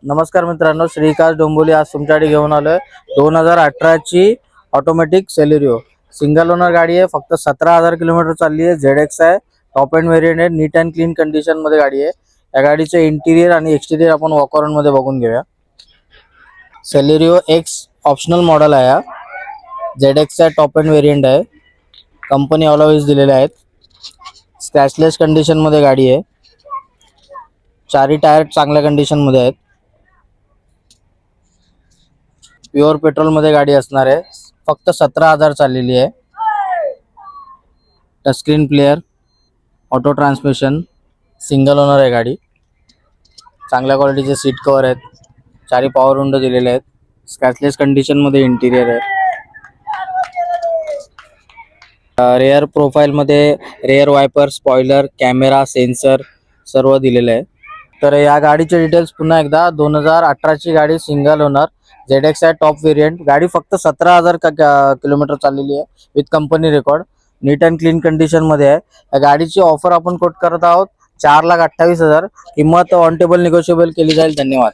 नमस्कार मित्रांनो, श्रीकांत डोंबोली आज तुमच्यासाठी घेऊन आलोय 2018 ची ऑटोमॅटिक सेलेरिओ सिंगल ओनर गाडी आहे। फक्त 17,000 किलोमीटर चालली आहे। ZX आहे, टॉप एंड व्हेरियंट आहे, नीट अँड क्लीन कंडिशन मध्ये गाडी आहे। या गाडीचे इंटिरियर आणि एक्सटिरियर आपण वॉक अराउंड मध्ये बघून घेऊया। सेलेरिओ X ऑप्शनल मॉडेल आहे। हा ZX आहे, टॉप एंड व्हेरियंट आहे। कंपनी ऑल व्हील्स दिलेले आहेत। स्क्रॅचलेस कंडिशन मध्ये गाडी आहे। चारही टायर चांगल्या कंडिशन मध्ये आहेत। प्युअर पेट्रोल मध्ये गाडी असणार आहे। फक्त 17,000 चाललेली आहे। Touch screen player, auto transmission, single owner आहे गाडी। चांगल्या क्वालिटीचे सीट कव्हर आहेत। चारी पॉवर विंडो दिलेले आहेत। स्क्रॅचलेस कंडिशन मध्ये इंटिरियर आहे। रेअर प्रोफाइल मध्ये rare viper, spoiler, camera, sensor सर्व दिलेले आहे। तर या गाडीचे डिटेल्स पुन्हा एकदा, 2018 ची गाडी, सिंगल ओनर, ZX आहे, टॉप व्हेरियंट। गाडी फक्त 17,000 किलोमीटर चाललेली आहे with company record. Neat and clean condition मध्ये आहे। या गाडीची ऑफर आपण कोट करत आहोत 4,28,000। किंमत ऑन टेबल निगोशिएबल केली जाईल। धन्यवाद।